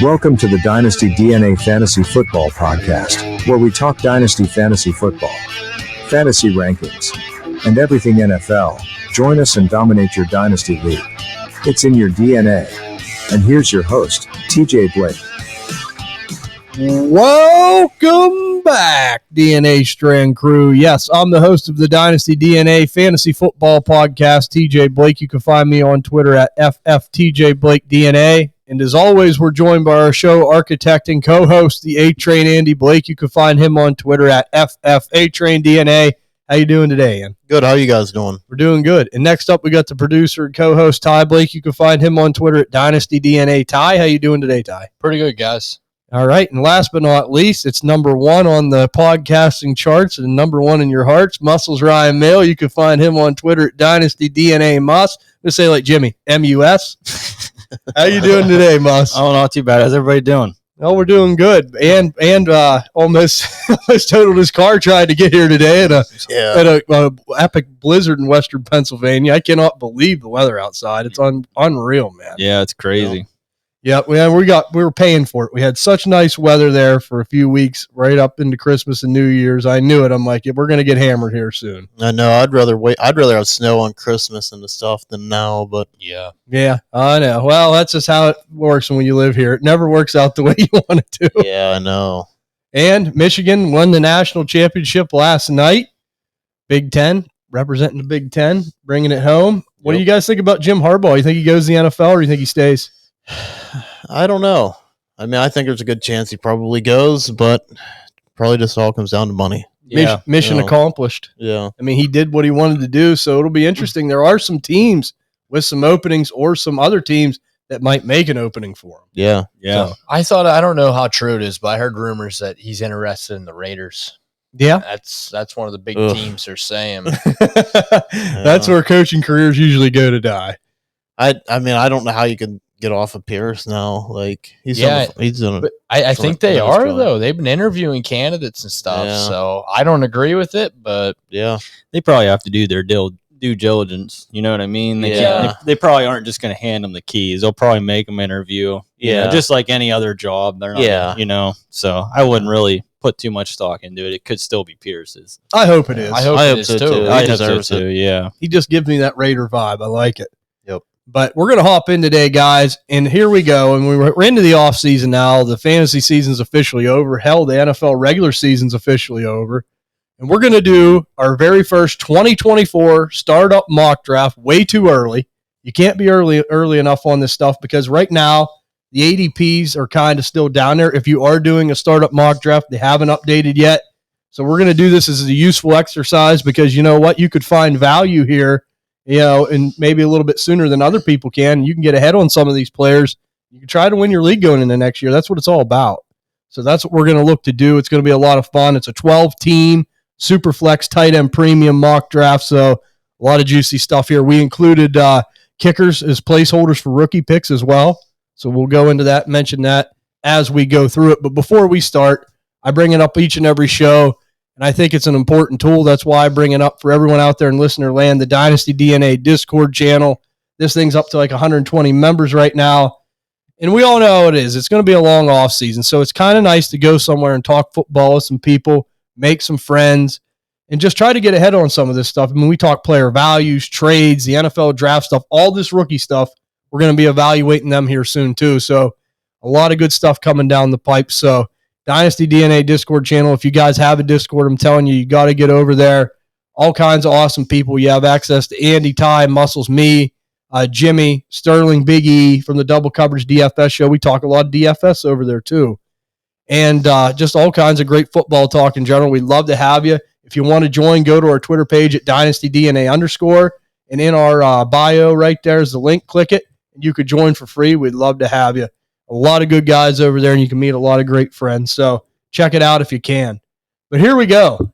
Welcome to the Dynasty DNA Fantasy Football Podcast, where we talk Dynasty Fantasy Football, fantasy rankings, and everything NFL. Join us and dominate your Dynasty League. It's in your DNA. And here's your host, TJ Blake. Welcome back, DNA Strand Crew. Yes, I'm the host of the Dynasty DNA Fantasy Football Podcast, TJ Blake. You can find me on Twitter at FFTJBlakeDNA. And as always, we're joined by our show architect and co-host, the A-Train Andy Blake. You can find him on Twitter at FFATrainDNA. How you doing today, Ian? Good. How you guys doing? We're doing good. And next up, we got the producer and co-host, Ty Blake. You can find him on Twitter at DynastyDNA. Ty, how you doing today, Ty? Pretty good, guys. All right. And last but not least, it's number one on the podcasting charts and number one in your hearts, Muscles Ryan Mahle. You can find him on Twitter at DynastyDNAmus. I'm going to say like Jimmy, M-U-S. How you doing today, Mus? Oh, not too bad. How's everybody doing? Oh, we're doing good. And almost totaled his car trying to get here today at a epic blizzard in western Pennsylvania. I cannot believe the weather outside. It's unreal, man. Yeah, it's crazy. Yeah, we were paying for it. We had such nice weather there for a few weeks, right up into Christmas and New Year's. I knew it. I'm like, we're going to get hammered here soon. I know. I'd rather wait. I'd rather have snow on Christmas and stuff than now. But yeah, I know. Well, that's just how it works when you live here. It never works out the way you want it to. Yeah, I know. And Michigan won the national championship last night. Big Ten, representing the Big Ten, bringing it home. What do you guys think about Jim Harbaugh? You think he goes to the NFL or you think he stays? I don't know. I mean, I think there's a good chance he probably goes, but probably just all comes down to money. Yeah, mission accomplished. Yeah. I mean, he did what he wanted to do, so it'll be interesting. There are some teams with some openings or some other teams that might make an opening for him. Yeah. Yeah. So, I don't know how true it is, but I heard rumors that he's interested in the Raiders. Yeah. That's one of the big teams they're saying. That's where coaching careers usually go to die. I mean, I don't know how you can get off of Pierce now. Like he's done but I think they are though. They've been interviewing candidates and stuff. Yeah. So I don't agree with it, but yeah, they probably have to do their due diligence. You know what I mean? They probably aren't just going to hand them the keys. They'll probably make them interview. Yeah, just like any other job. They're not. So I wouldn't really put too much stock into it. It could still be Pierce's. I hope it is. I hope it is too. I hope so too. Yeah, he just gives me that Raider vibe. I like it. But we're going to hop in today, guys, and here we go. And we're into the offseason now. The fantasy season's officially over. Hell, the NFL regular season's officially over. And we're going to do our very first 2024 startup mock draft way too early. You can't be early enough on this stuff because right now the ADPs are kind of still down there. If you are doing a startup mock draft, they haven't updated yet. So we're going to do this as a useful exercise because you know what? You could find value here. And maybe a little bit sooner than other people can. You can get ahead on some of these players. You can try to win your league going into next year. That's what it's all about. So that's what we're going to look to do. It's going to be a lot of fun. It's a 12-team super flex tight end premium mock draft. So a lot of juicy stuff here. We included kickers as placeholders for rookie picks as well. So we'll go into that, mention that as we go through it. But before we start, I bring it up each and every show. And I think it's an important tool. That's why I bring it up for everyone out there in listener land, the Dynasty DNA Discord channel. This thing's up to like 120 members right now. And we all know how it is. It's going to be a long off season. So it's kind of nice to go somewhere and talk football with some people, make some friends, and just try to get ahead on some of this stuff. I mean, we talk player values, trades, the NFL draft stuff, all this rookie stuff. We're going to be evaluating them here soon too. So a lot of good stuff coming down the pipe. So Dynasty DNA Discord channel. If you guys have a Discord, I'm telling you got to get over there. All kinds of awesome people. You have access to Andy, Ty, Muscles, me, Jimmy, Sterling, Big E from the Double Coverage DFS show. We talk a lot of DFS over there too. And just all kinds of great football talk in general. We'd love to have you. If you want to join, go to our Twitter page at DynastyDNA_. And in our bio right there is the link. Click it, and you could join for free. We'd love to have you. A lot of good guys over there, and you can meet a lot of great friends. So check it out if you can. But here we go.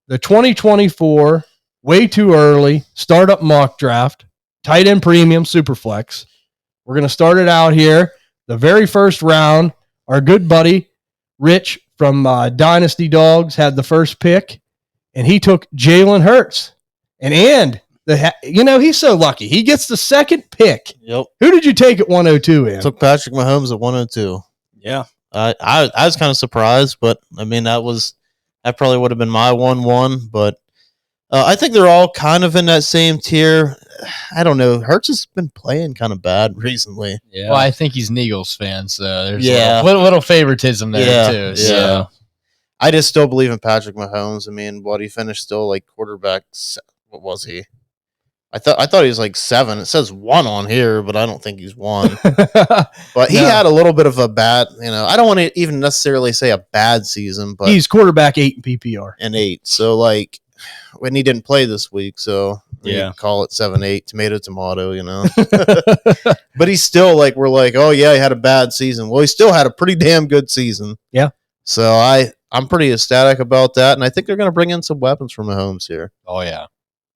The 2024, way too early, startup mock draft, tight end premium, super flex. We're going to start it out here. The very first round, our good buddy, Rich from Dynasty Dogs, had the first pick, and he took Jalen Hurts. And he's so lucky. He gets the second pick. Yep. Who did you take at 102, Ann? Took Patrick Mahomes at 102. Yeah. I was kind of surprised, but I mean, that probably would have been my 1-1, but I think they're all kind of in that same tier. I don't know. Hurts has been playing kind of bad recently. Yeah. Well, I think he's an Eagles fan, so there's a little favoritism there too. So. Yeah. I just still believe in Patrick Mahomes. I mean, he finished still like quarterback. What was he? I thought he was like 7. It says 1 on here, but I don't think he's 1. But he had a little bit of a bad, I don't want to even necessarily say a bad season, but he's quarterback 8 in PPR. And 8. So like when he didn't play this week, so call it 7-8, tomato, But he's still like, we're like, oh yeah, he had a bad season. Well, he still had a pretty damn good season. Yeah. So I'm pretty ecstatic about that, and I think they're going to bring in some weapons from Mahomes here. Oh yeah.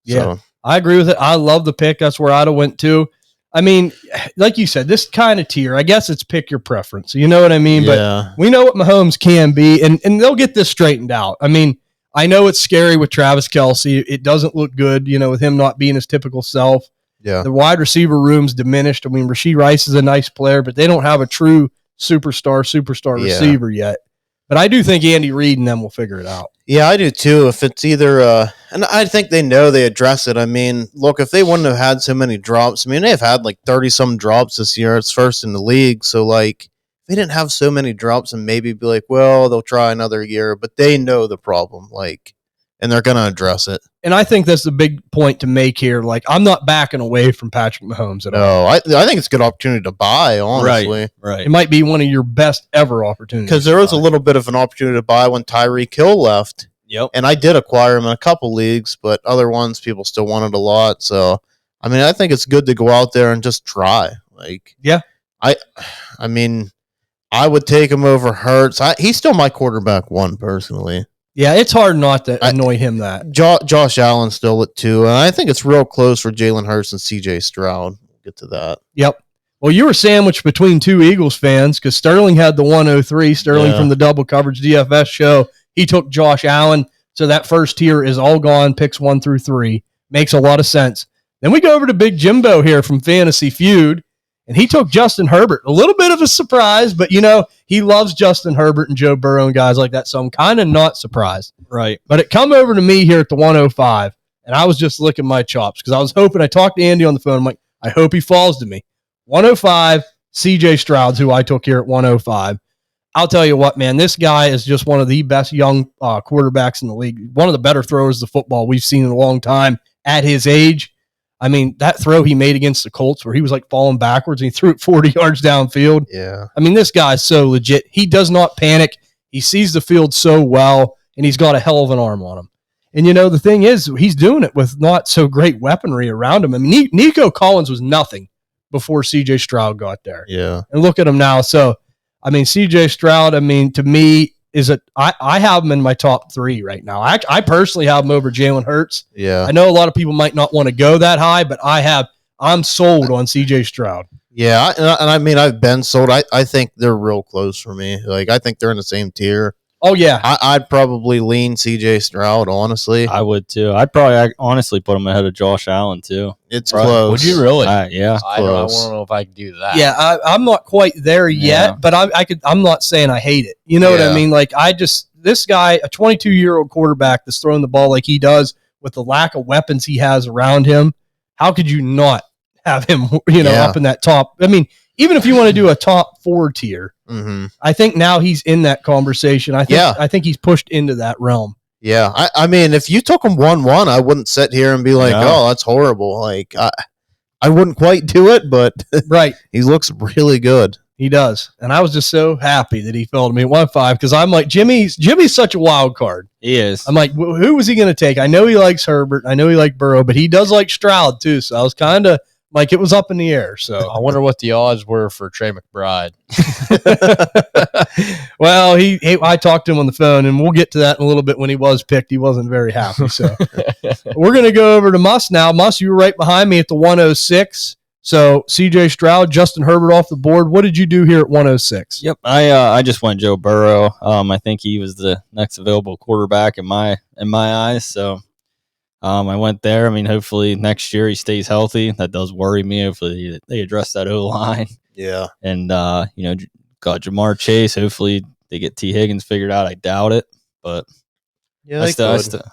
Yeah. I agree with it. I love the pick. That's where I'd have went to. I mean, like you said, this kind of tier, I guess it's pick your preference. You know what I mean? Yeah. But we know what Mahomes can be, and they'll get this straightened out. I mean, I know it's scary with Travis Kelce. It doesn't look good, with him not being his typical self. Yeah. The wide receiver room's diminished. I mean, Rashee Rice is a nice player, but they don't have a true superstar receiver yet. But I do think Andy Reid and them will figure it out. Yeah, I do too. If it's either, and I think they know they address it. I mean, look, if they wouldn't have had so many drops, I mean, they've had like 30-some drops this year. It's first in the league. So, like, if they didn't have so many drops and maybe be like, well, they'll try another year, but they know the problem, like, and they're going to address it. And I think that's the big point to make here. Like, I'm not backing away from Patrick Mahomes at all. No, I think it's a good opportunity to buy, honestly. Right. It might be one of your best ever opportunities. Because there was a little bit of an opportunity to buy when Tyreek Hill left. Yep. And I did acquire him in a couple leagues, but other ones people still wanted a lot. So, I mean, I think it's good to go out there and just try. Like, yeah. I mean, I would take him over Hurts. He's still my quarterback 1, personally. Yeah, it's hard not to annoy him that. Josh Allen's still at 2, and I think it's real close for Jalen Hurts and C.J. Stroud. We'll get to that. Yep. Well, you were sandwiched between 2 Eagles fans because Sterling had the 103. Sterling from the Double Coverage DFS show. He took Josh Allen, so that first tier is all gone, picks 1 through 3. Makes a lot of sense. Then we go over to Big Jimbo here from Fantasy Feud, and he took Justin Herbert. A little bit of a surprise, but, he loves Justin Herbert and Joe Burrow and guys like that, so I'm kind of not surprised. Right. But it come over to me here at the 105, and I was just licking my chops because I was hoping. I talked to Andy on the phone. I'm like, I hope he falls to me. 105, C.J. Stroud's who I took here at 105. I'll tell you what, man, this guy is just one of the best young quarterbacks in the league. One of the better throwers of football we've seen in a long time at his age. I mean, that throw he made against the Colts where he was like falling backwards and he threw it 40 yards downfield. Yeah. I mean, this guy's so legit. He does not panic. He sees the field so well, and he's got a hell of an arm on him. And, the thing is, he's doing it with not so great weaponry around him. I mean, Nico Collins was nothing before C.J. Stroud got there. Yeah. And look at him now. So, I mean, C.J. Stroud, I mean, to me, I have him in my top 3 right now. I personally have him over Jalen Hurts. Yeah. I know a lot of people might not want to go that high, but I'm sold on C.J. Stroud. Yeah, and I mean, I've been sold. I think they're real close for me. Like, I think they're in the same tier. Oh, yeah. I'd probably lean C.J. Stroud, honestly. I would, too. I'd probably honestly put him ahead of Josh Allen, too. It's close. Would you really? Yeah. I don't know if I can do that. Yeah, I'm not quite there yet, but I'm not saying I hate it. You know what I mean? Like, this guy, a 22-year-old quarterback that's throwing the ball like he does with the lack of weapons he has around him, how could you not have him, up in that top? I mean, even if you want to do a top 4 tier, I think now he's in that conversation. I think he's pushed into that realm. Yeah, I mean, if you took him 1-1, I wouldn't sit here and be like, oh, that's horrible. Like, I wouldn't quite do it, but right, he looks really good. He does, and I was just so happy that he fell to me at 1-5 because I'm like, Jimmy's such a wild card. He is. I'm like, who was he going to take? I know he likes Herbert. I know he likes Burrow, but he does like Stroud too. So I was kind of like, it was up in the air. So I wonder what the odds were for Trey McBride. Well, I talked to him on the phone, and we'll get to that in a little bit. When he was picked, he wasn't very happy. So we're going to go over to Muss now. Muss, you were right behind me at the 106. So CJ Stroud, Justin Herbert off the board. What did you do here at 106? Yep, I just went Joe Burrow. I think he was the next available quarterback in my eyes. So I went there. I mean, hopefully next year he stays healthy. That does worry me. Hopefully they address that O-line. Yeah, and got Jamar Chase. Hopefully they get T Higgins figured out. I doubt it, but yeah,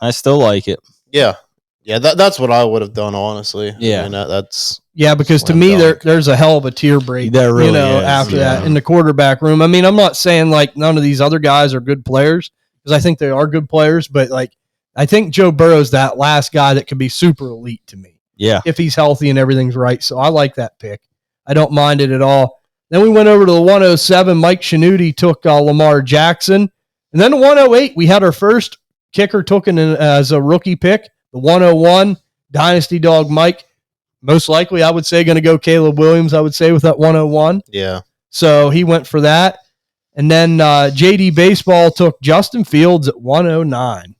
I still like it. Yeah. Yeah, that's what I would have done, honestly. Yeah, I mean, that's because to me there's a hell of a tier break. There really is, after that in the quarterback room. I mean, I'm not saying like none of these other guys are good players because I think they are good players, but like I think Joe Burrow's that last guy that can be super elite to me. Yeah, if he's healthy and everything's right. So I like that pick. I don't mind it at all. Then we went over to the 107. Mike Shanuti took Lamar Jackson, and then the 108 we had our first kicker taken as a rookie pick. The 101, Dynasty Dog Mike, most likely I would say going to go Caleb Williams, I would say, with that 101. Yeah. So he went for that. And then JD Baseball took Justin Fields at 109.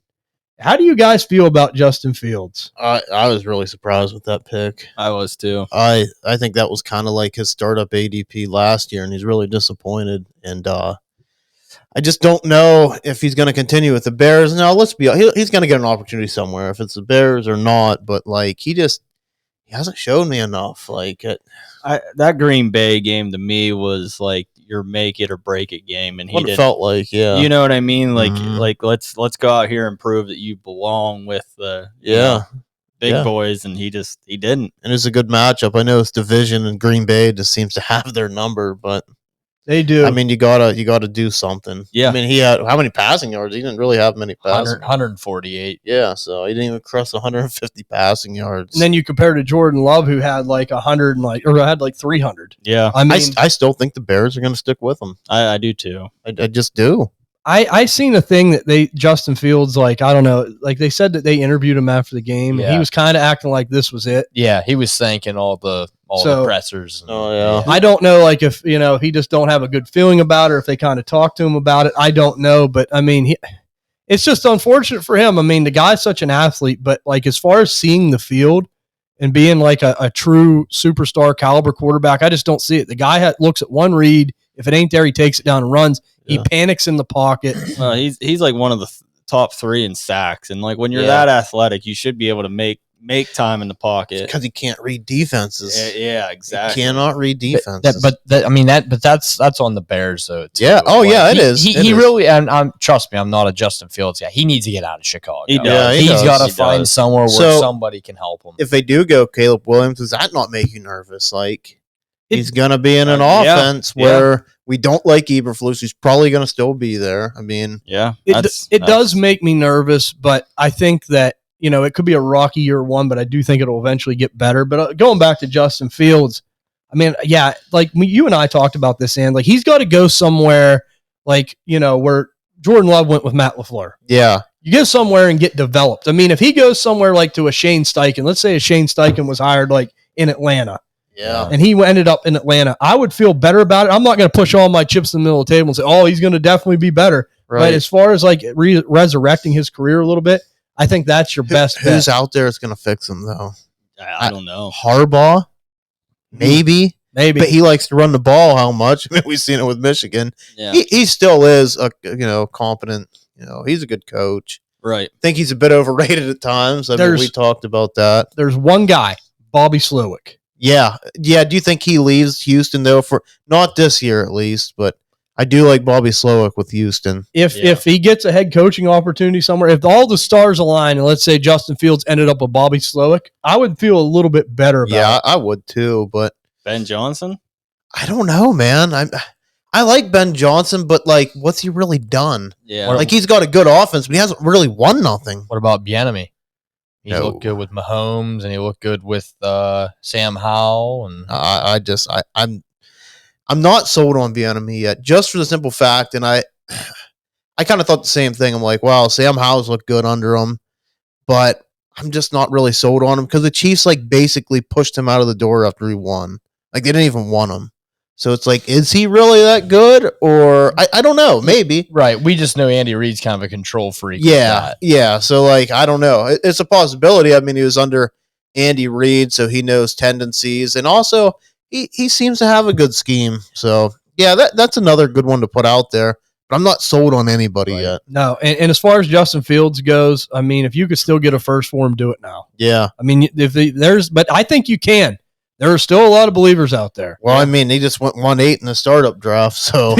How do you guys feel about Justin Fields? I was really surprised with that pick. I was too. I think that was kind of like his startup ADP last year, and he's really disappointed. And I just don't know if he's going to continue with the Bears. Now, let's be honest, he's going to get an opportunity somewhere, if it's the Bears or not. But like he hasn't shown me enough. Like that Green Bay game to me was like your make it or break it game, and what it felt like. Yeah, you know what I mean. Like let's go out here and prove that you belong with the big boys, and he didn't. And it's a good matchup. I know it's division, and Green Bay just seems to have their number, but. They do. I mean, you gotta do something. Yeah. I mean, he had how many passing yards? He didn't really have many passing. 148. Yeah, so he didn't even cross 150 passing yards. And then you compare to Jordan Love, who had like 100 or had like 300. Yeah. I mean, I still think the Bears are going to stick with him. I do too. I just do. I seen a thing that Justin Fields, like, I don't know, like they said that they interviewed him after the game, and he was kind of acting like this was it. Yeah, he was thanking all the pressers. I don't know, like if he just don't have a good feeling about it, or if they kind of talk to him about it. I don't know, but I mean, it's just unfortunate for him. I mean, the guy's such an athlete, but like as far as seeing the field and being like a true superstar caliber quarterback, I just don't see it. The guy looks at one read. If it ain't there, he takes it down and runs. He panics in the pocket. He's like one of the top 3 in sacks, and like when you're that athletic, you should be able to make time in the pocket because he can't read defenses. Yeah, exactly. He cannot read defenses. But that's on the Bears though. Too. Yeah. Oh yeah, it is. He really, and trust me, I'm not a Justin Fields guy. He needs to get out of Chicago. He does. He's got to find somewhere where somebody can help him. If they do go Caleb Williams, does that not make you nervous? Like he's gonna be in an offense where we don't like Eberflus. He's probably gonna still be there. I mean, it does make me nervous, but I think that. It could be a rocky year one, but I do think it'll eventually get better. But going back to Justin Fields, I mean, like you and I talked about this, and like he's got to go somewhere, like where Jordan Love went with Matt LaFleur. Yeah, you go somewhere and get developed. I mean, if he goes somewhere like to a Shane Steichen, let's say a Shane Steichen was hired like in Atlanta, and he ended up in Atlanta, I would feel better about it. I'm not going to push all my chips in the middle of the table and say, oh, he's going to definitely be better. Right. But as far as like resurrecting his career a little bit. I think that's your best bet. Who's out there is going to fix him, though? I don't know. Harbaugh? Maybe. But he likes to run the ball how much? I mean, we've seen it with Michigan. Yeah. He still is a competent, he's a good coach. Right. I think he's a bit overrated at times. I mean, we talked about that. There's one guy, Bobby Slowick. Yeah. Yeah. Do you think he leaves Houston, though, for not this year at least, but I do like Bobby Slowick with Houston. If he gets a head coaching opportunity somewhere, if all the stars align, and let's say Justin Fields ended up with Bobby Slowick, I would feel a little bit better about it. Yeah, I would too, but Ben Johnson? I don't know, man. I like Ben Johnson, but like, what's he really done? Yeah. Like he's got a good offense, but he hasn't really won nothing. What about Bieniemy? He looked good with Mahomes, and he looked good with Sam Howell, and I'm not sold on Bieniemy yet, just for the simple fact, and I kind of thought the same thing. I'm like, wow, Sam Howell's looked good under him, but I'm just not really sold on him because the Chiefs like basically pushed him out of the door after he won. Like they didn't even want him. So it's like, is he really that good? Or I don't know, maybe. Right. We just know Andy Reid's kind of a control freak. Yeah. Yeah. So like, I don't know. It's a possibility. I mean, he was under Andy Reid, so he knows tendencies, and also he seems to have a good scheme. So yeah, that's another good one to put out there. But I'm not sold on anybody yet. No, and as far as Justin Fields goes, I mean, if you could still get a first for him, do it now. Yeah. I mean, but I think you can. There are still a lot of believers out there. Well, I mean, he just went 1-8 in the startup draft, so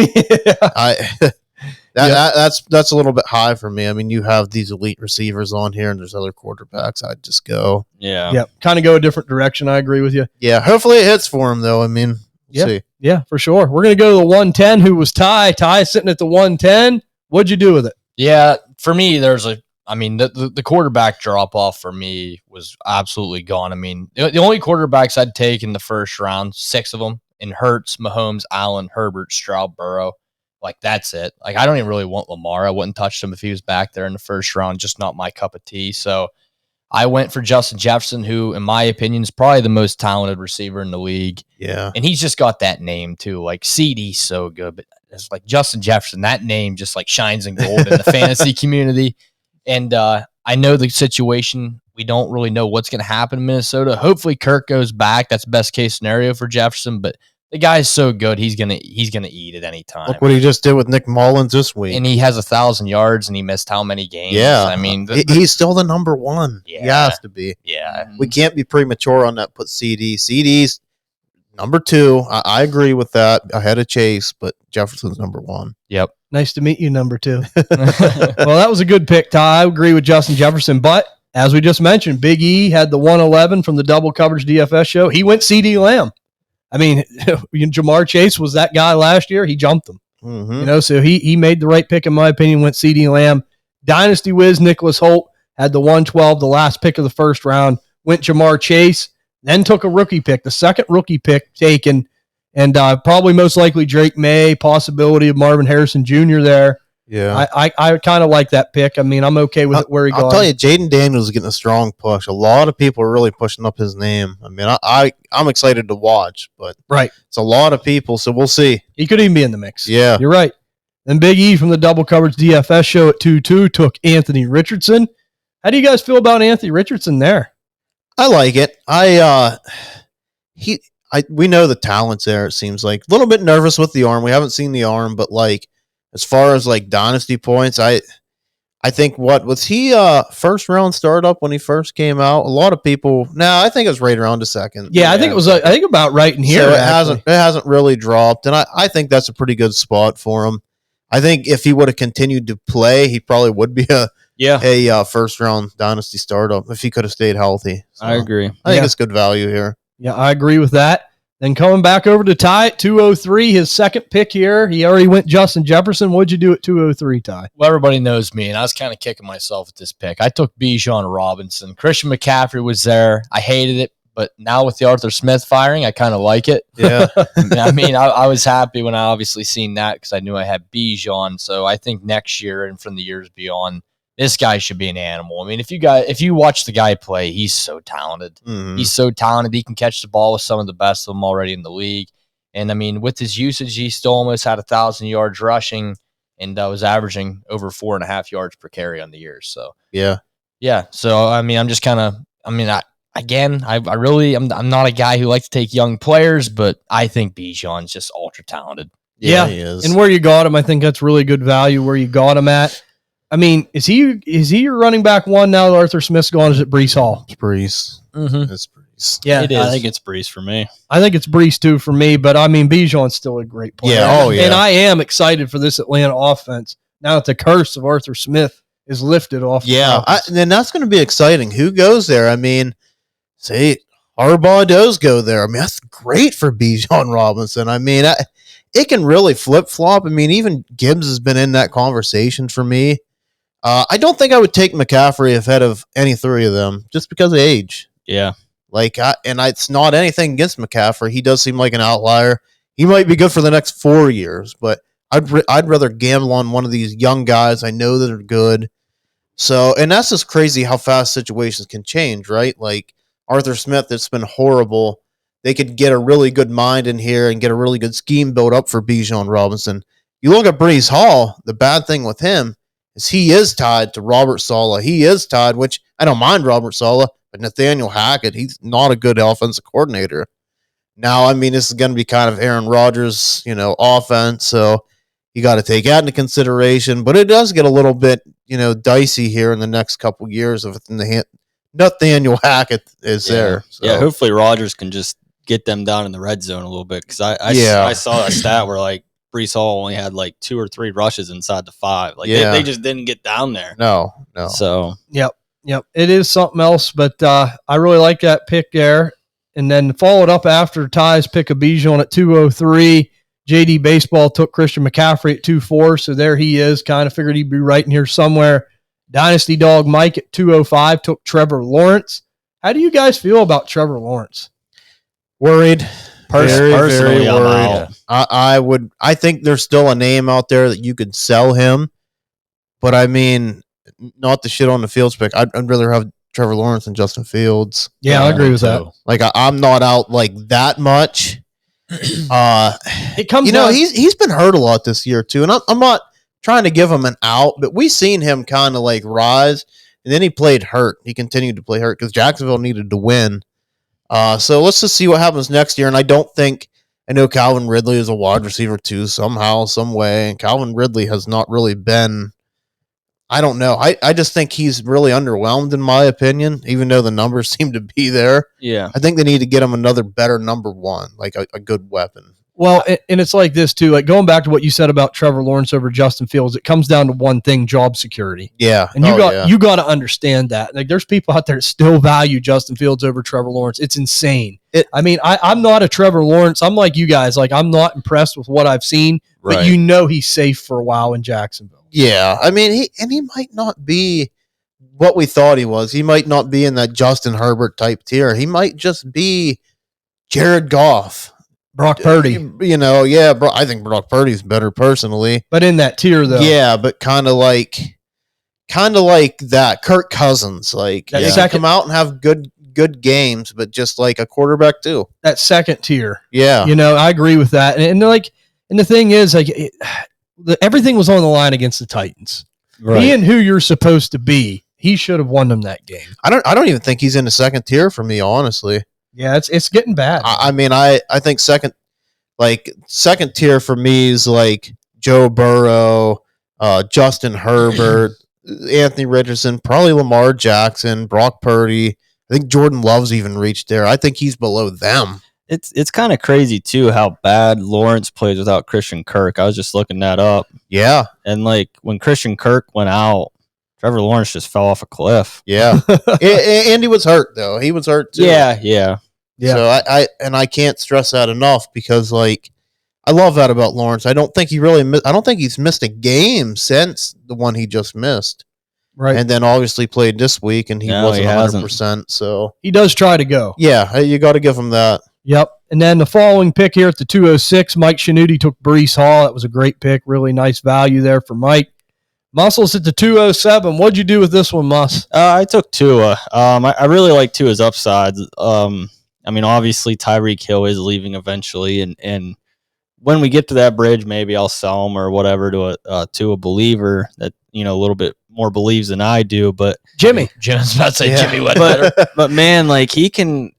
that's a little bit high for me. I mean, you have these elite receivers on here, and there's other quarterbacks. I'd just go. Yeah. Yep. Kind of go a different direction. I agree with you. Yeah. Hopefully it hits for him, though. I mean, we'll see. Yeah, for sure. We're going to go to the 110, who was Ty. Ty sitting at the 110. What'd you do with it? Yeah, for me, the quarterback drop off for me was absolutely gone. I mean, the only quarterbacks I'd take in the first round, 6 of them, in Hurts, Mahomes, Allen, Herbert, Stroud, Burrow. Like, that's it. Like, I don't even really want Lamar. I wouldn't touch him if he was back there in the first round. Just not my cup of tea. So I went for Justin Jefferson, who, in my opinion, is probably the most talented receiver in the league. Yeah. And he's just got that name, too. Like, CD's so good, but it's like Justin Jefferson, that name just, like, shines in gold in the fantasy community. And I know the situation. We don't really know what's going to happen in Minnesota. Hopefully Kirk goes back. That's best case scenario for Jefferson, but the guy's so good, he's gonna eat at any time. Look what he just did with Nick Mullins this week. And he has 1,000 yards, and he missed how many games? Yeah. I mean, he's still the number one. Yeah. He has to be. Yeah. We can't be premature on that. Put CD's number 2. I agree with that. Ahead of Chase, but Jefferson's number 1. Yep. Nice to meet you, number 2. Well, that was a good pick, Ty. I agree with Justin Jefferson, but as we just mentioned, Big E had the 111 from the Double Coverage DFS show. He went CD Lamb. I mean, Jamar Chase was that guy last year. He jumped him. Mm-hmm. So he made the right pick, in my opinion, went CD Lamb. Dynasty Wiz, Nicholas Holt had the 112, the last pick of the first round, went Jamar Chase, then took a rookie pick, the second rookie pick taken, and probably most likely Drake May, possibility of Marvin Harrison Jr. there. Yeah. I kind of like that pick. I mean, I'm okay with it where he goes. I'll tell you, Jaden Daniels is getting a strong push. A lot of people are really pushing up his name. I mean, I'm excited to watch, but it's a lot of people, so we'll see. He could even be in the mix. Yeah. You're right. Then Big E from the Double Coverage DFS show at 2-2 took Anthony Richardson. How do you guys feel about Anthony Richardson there? I like it. We know the talent's there, it seems like. A little bit nervous with the arm. We haven't seen the arm, but like, as far as like dynasty points, I think what was he first round startup when he first came out? A lot of people. I think it was right around a second. Yeah, I think it was. I think about right in here. So it hasn't really dropped, and I think that's a pretty good spot for him. I think if he would have continued to play, he probably would be a first round dynasty startup if he could have stayed healthy. So I agree. I think it's good value here. Yeah, I agree with that. Then coming back over to Ty at 203, his second pick here. He already went Justin Jefferson. What'd you do at 203, Ty? Well, everybody knows me, and I was kind of kicking myself at this pick. I took Bijan Robinson. Christian McCaffrey was there. I hated it, but now with the Arthur Smith firing, I kind of like it. Yeah. I mean, I was happy when I obviously seen that because I knew I had Bijan. So I think next year and from the years beyond, this guy should be an animal. I mean, if you watch the guy play, he's so talented. Mm-hmm. He's so talented. He can catch the ball with some of the best of them already in the league. And I mean, with his usage, he still almost had 1,000 yards rushing and was averaging over 4.5 yards per carry on the year. So yeah. So I mean, I'm just kind of. I mean, I'm not a guy who likes to take young players, but I think Bijan's just ultra talented. Yeah, he is. And where you got him, I think that's really good value where you got him at. I mean, is he your running back one now that Arthur Smith's gone? Is it Breece Hall? It's Breece. Mm-hmm. It's Breece. Yeah, it is. I think it's Breece for me. I think it's Breece too for me, but I mean, Bijan's still a great player. Yeah, yeah. And I am excited for this Atlanta offense now that the curse of Arthur Smith is lifted off. Yeah, and that's going to be exciting. Who goes there? I mean, say Harbaugh does go there. I mean, that's great for Bijan Robinson. I mean, it can really flip-flop. I mean, even Gibbs has been in that conversation for me. I don't think I would take McCaffrey ahead of any 3 of them just because of age. Yeah. It's not anything against McCaffrey. He does seem like an outlier. He might be good for the next 4 years, but I'd rather gamble on one of these young guys I know that are good. So, and that's just crazy how fast situations can change, right? Like Arthur Smith, it's been horrible. They could get a really good mind in here and get a really good scheme built up for Bijan Robinson. You look at Breece Hall, the bad thing with him, is he is tied to Robert Saleh. He is tied, which I don't mind Robert Saleh, but Nathaniel Hackett, he's not a good offensive coordinator. Now, I mean, this is going to be kind of Aaron Rodgers, offense, so you got to take that into consideration. But it does get a little bit, dicey here in the next couple years if Nathaniel Hackett is there. So. Yeah, hopefully Rodgers can just get them down in the red zone a little bit, because I saw a stat where like Brees Hall only had like 2 or 3 rushes inside the 5. Like they just didn't get down there. No. So Yep. It is something else, but I really like that pick there. And then followed up after Ty's pick of Bijan at 203. JD Baseball took Christian McCaffrey at 2-4, so there he is. Kind of figured he'd be right in here somewhere. Dynasty Dog Mike at 205 took Trevor Lawrence. How do you guys feel about Trevor Lawrence? Worried. Personally, very worried. I think there's still a name out there that you could sell him, but I mean, not the shit on the Fields pick. I'd rather have Trevor Lawrence than Justin Fields. Yeah, I agree with that. Like I'm not out like that much. It comes he's been hurt a lot this year too, and I'm not trying to give him an out, but we seen him kind of like rise, and then he played hurt. He continued to play hurt because Jacksonville needed to win. So let's just see what happens next year. And I know Calvin Ridley is a wide receiver too, somehow, some way, and Calvin Ridley has not really been. I don't know. I just think he's really underwhelmed in my opinion, even though the numbers seem to be there. Yeah. I think they need to get him another better number one, like a good weapon. Well, and it's like this too, like going back to what you said about Trevor Lawrence over Justin Fields, it comes down to one thing: job security. Yeah. And you got to understand that. Like there's people out there that still value Justin Fields over Trevor Lawrence. It's insane. I'm not a Trevor Lawrence. I'm like you guys. Like I'm not impressed with what I've seen, but he's safe for a while in Jacksonville. Yeah, I mean, he might not be what we thought he was. He might not be in that Justin Herbert type tier. He might just be Jared Goff, Brock Purdy. Bro. I think Brock Purdy's better personally, but in that tier though. Yeah, but kind of like that Kirk Cousins, come out and have good games, but just like a quarterback too. That second tier. Yeah, I agree with that, and the thing is everything was on the line against the Titans. Right. Being who you're supposed to be, he should have won them that game. I don't even think he's in the second tier for me, honestly. Yeah, it's getting bad. I think second tier for me is like Joe Burrow, Justin Herbert, Anthony Richardson, probably Lamar Jackson, Brock Purdy. I think Jordan Love's even reached there. I think he's below them. It's kind of crazy too how bad Lawrence plays without Christian Kirk. I was just looking that up. Yeah, and like when Christian Kirk went out, Trevor Lawrence just fell off a cliff. Yeah, and he was hurt though. He was hurt too. Yeah. So I can't stress that enough because I love that about Lawrence. I don't think he's missed a game since the one he just missed. Right. And then obviously played this week, and he wasn't 100%. So he does try to go. Yeah, you got to give him that. Yep. And then the following pick here at the 206, Mike Shanuti took Brees Hall. That was a great pick. Really nice value there for Mike. Muscles at the 207. What'd you do with this one, Mus? I took Tua. I really like Tua's upside. Obviously Tyreek Hill is leaving eventually, and when we get to that bridge, maybe I'll sell him or whatever to a believer that a little bit more believes than I do. But Jimmy, Jim's about to say Jimmy went better. But man, he can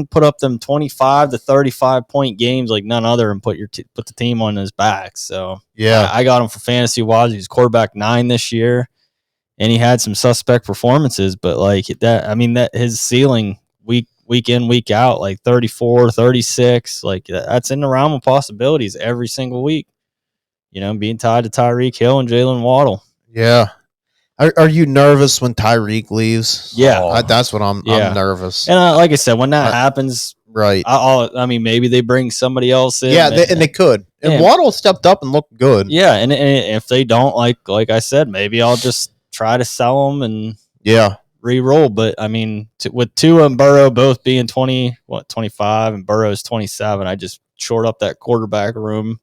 put up them 25 to 35 point games like none other and put the team on his back. So yeah, I got him for fantasy wise. He's quarterback 9 this year, and he had some suspect performances, but that his ceiling week in, week out, 34, 36, that's in the realm of possibilities every single week. Being tied to Tyreek Hill and Jalen Waddle. Yeah. Are you nervous when Tyreek leaves? Yeah. That's what I'm nervous. And like I said, when that happens, right. Maybe they bring somebody else in. Yeah, and they could. And Waddle stepped up and looked good. Yeah, and if they don't, like I said, maybe I'll just try to sell them and re-roll. But with Tua and Burrow both being 25 and Burrow's 27, I just short up that quarterback room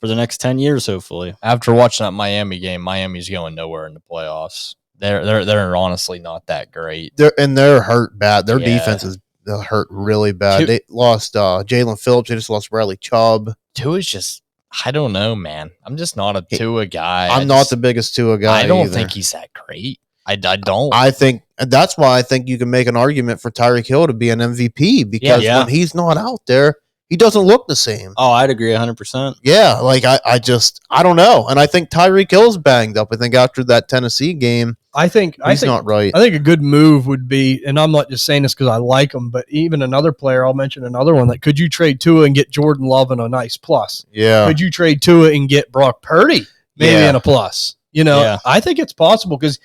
for the next 10 years, hopefully. After watching that Miami game, Miami's going nowhere in the playoffs. They're honestly not that great. They're hurt bad. Their defense is hurt really bad. They lost Jalen Phillips. They just lost Bradley Chubb. Tua's just I don't know, man. I'm just not a Tua guy. I'm not the biggest Tua guy. I don't either. think he's that great. I don't. I think that's why I think you can make an argument for Tyreek Hill to be an MVP because when he's not out there, he doesn't look the same. Oh, I'd agree 100%. Yeah, like I don't know. And I think Tyreek Hill's banged up. I think after that Tennessee game, I think not right. I think a good move would be, and I'm not just saying this because I like him, but even another player, I'll mention another one. Like, could you trade Tua and get Jordan Love in a nice plus? Yeah. Could you trade Tua and get Brock Purdy maybe in a plus? I think it's possible because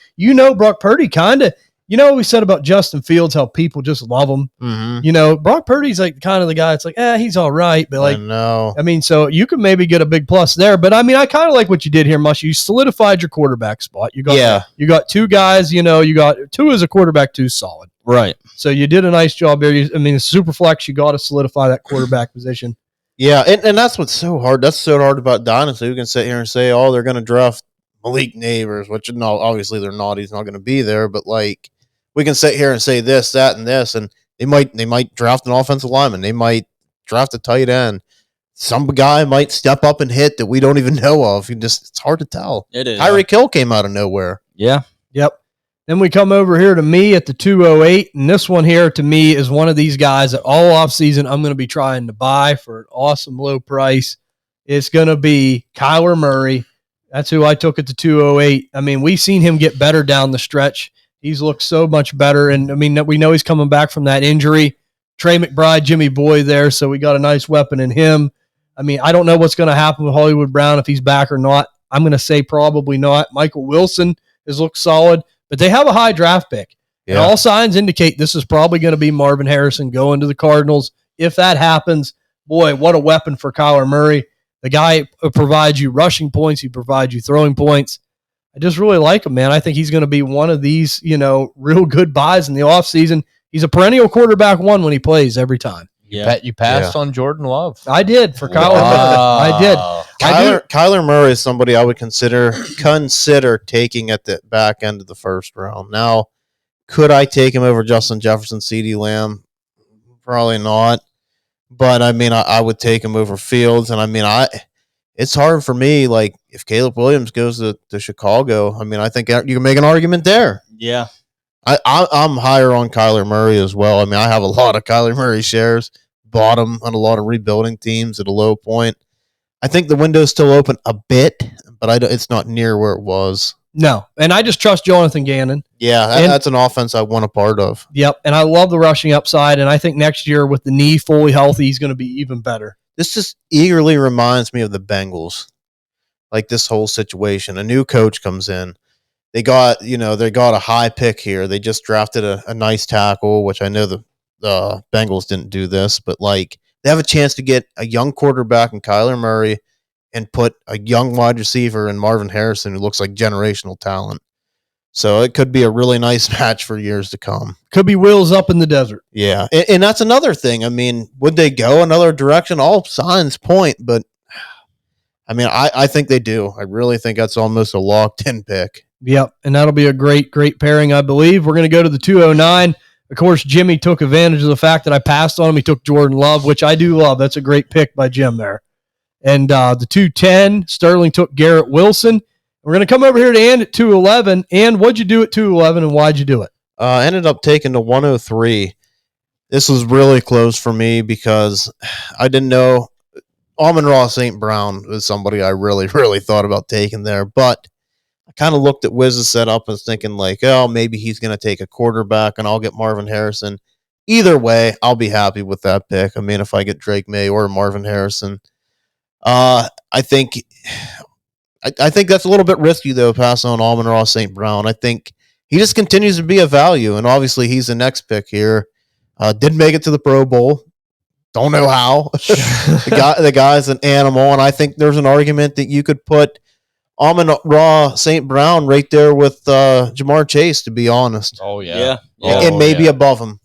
Brock Purdy kind of, what we said about Justin Fields, how people just love him. Mm-hmm. Brock Purdy's like kind of the guy. It's like, he's all right, but like, no. So you could maybe get a big plus there. But I kind of like what you did here, Mush. You solidified your quarterback spot. You got two guys. You got two as a quarterback, two solid. Right. So you did a nice job there. Super flex. You got to solidify that quarterback position. Yeah, and that's what's so hard. That's so hard about Dynasty. We can sit here and say, oh, they're going to draft Malik Neighbors, which obviously they're not. He's not going to be there. But like, we can sit here and say this, that, and this, and they might draft an offensive lineman. They might draft a tight end. Some guy might step up and hit that we don't even know of. It's hard to tell. It is. Tyreek Hill came out of nowhere. Yeah. Yep. Then we come over here to me at the 208, and this one here to me is one of these guys that all offseason I'm going to be trying to buy for an awesome low price. It's going to be Kyler Murray. That's who I took at the 208. We've seen him get better down the stretch. He's looked so much better, and we know he's coming back from that injury. Trey McBride, Jimmy Boyd there, so we got a nice weapon in him. I don't know what's going to happen with Hollywood Brown if he's back or not. I'm going to say probably not. Michael Wilson has looked solid, but they have a high draft pick. Yeah. And all signs indicate this is probably going to be Marvin Harrison going to the Cardinals. If that happens, boy, what a weapon for Kyler Murray. The guy provides you rushing points. He provides you throwing points. I just really like him, man. I think he's going to be one of these, real good buys in the offseason. He's a perennial quarterback one when he plays every time. Yeah. You passed on Jordan Love. I did for Kyler Murray. I did. Kyler Murray is somebody I would consider taking at the back end of the first round. Now, could I take him over Justin Jefferson, CeeDee Lamb? Probably not. But, I would take him over Fields. And, it's hard for me, like, if Caleb Williams goes to Chicago, I think you can make an argument there. Yeah. I'm higher on Kyler Murray as well. I have a lot of Kyler Murray shares, bought him on a lot of rebuilding teams at a low point. I think the window's still open a bit, but it's not near where it was. No, and I just trust Jonathan Gannon. Yeah, that's an offense I want a part of. Yep, and I love the rushing upside, and I think next year with the knee fully healthy, he's going to be even better. This just eagerly reminds me of the Bengals, like this whole situation. A new coach comes in. They got a high pick here. They just drafted a nice tackle, which I know the Bengals didn't do this, but like they have a chance to get a young quarterback in Kyler Murray and put a young wide receiver in Marvin Harrison who looks like generational talent. So it could be a really nice match for years to come. Could be wheels up in the desert. Yeah, and that's another thing. Would they go another direction? All signs point, but I think they do. I really think that's almost a locked-in pick. Yep, and that'll be a great, great pairing, I believe. We're going to go to the 209. Of course, Jimmy took advantage of the fact that I passed on him. He took Jordan Love, which I do love. That's a great pick by Jim there. And the 210, Sterling took Garrett Wilson. We're going to come over here to Ann at 211. Ann, what'd you do at 211, and why'd you do it? I ended up taking the 103. This was really close for me because I didn't know. Amon-Ra St. Brown was somebody I really, really thought about taking there, but I kind of looked at Wiz's setup and was thinking like, oh, maybe he's going to take a quarterback and I'll get Marvin Harrison. Either way, I'll be happy with that pick. If I get Drake May or Marvin Harrison, I think that's a little bit risky though. Pass on Amon-Ra St. Brown. I think he just continues to be a value, and obviously he's the next pick here. Didn't make it to the Pro Bowl. Don't know how. The guy's an animal, and I think there's an argument that you could put Amon-Ra St. Brown right there with Jamar Chase, to be honest. Oh, yeah. And maybe above him.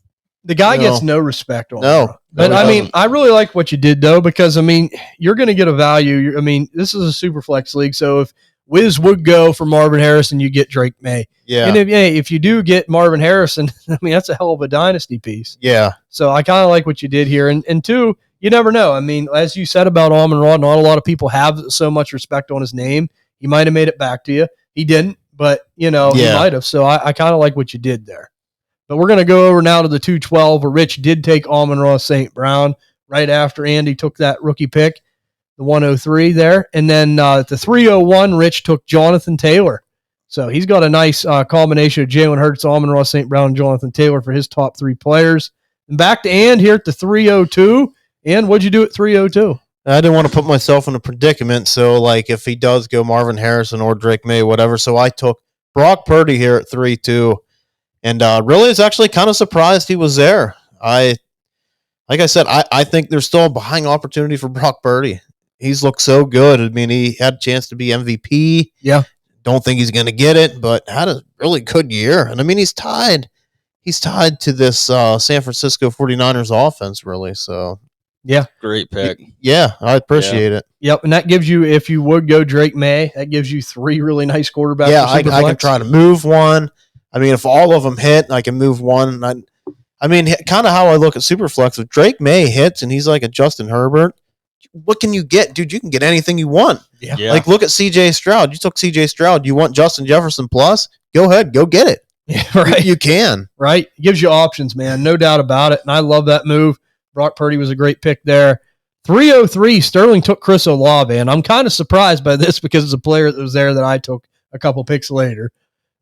The guy gets no respect on him. No. But, I really like what you did, though, because, you're going to get a value. This is a super flex league, so if Wiz would go for Marvin Harrison, you get Drake May. Yeah. And if you do get Marvin Harrison, that's a hell of a dynasty piece. Yeah. So I kind of like what you did here. And two, you never know. I mean, as you said about Amon-Ra, not a lot of people have so much respect on his name. He might have made it back to you. He didn't, but, he might have. So I kind of like what you did there. But we're going to go over now to the 212, where Rich did take Amon-Ra St. Brown right after Andy took that rookie pick, the 103 there. And then at the 301, Rich took Jonathan Taylor. So he's got a nice combination of Jalen Hurts, Amon-Ra St. Brown, and Jonathan Taylor for his top 3 players. And back to And here at the 302. And what'd you do at 302? I didn't want to put myself in a predicament. So, like, if he does go Marvin Harrison or Drake May, whatever. So I took Brock Purdy here at 3-2. And really is actually kind of surprised he was there. Like I said, I think there's still a buying opportunity for Brock Purdy. He's looked so good. I mean, he had a chance to be MVP. Yeah. Don't think he's going to get it, but had a really good year. And I mean, he's tied to this San Francisco 49ers offense, really. So, yeah. Great pick. Yeah, I appreciate it. Yep, and that gives you, if you would go Drake May, that gives you 3 really nice quarterbacks. Yeah, I can try to move one. I mean, if all of them hit, I can move one. I mean, kind of how I look at Superflex. If Drake May hits and he's like a Justin Herbert, what can you get? Dude, you can get anything you want. Yeah. Like, look at C.J. Stroud. You took C.J. Stroud. You want Justin Jefferson plus? Go ahead. Go get it. Yeah, right. You can. Right. It gives you options, man. No doubt about it. And I love that move. Brock Purdy was a great pick there. 303, Sterling took Chris Olave. And I'm kind of surprised by this because it's a player that was there that I took a couple picks later.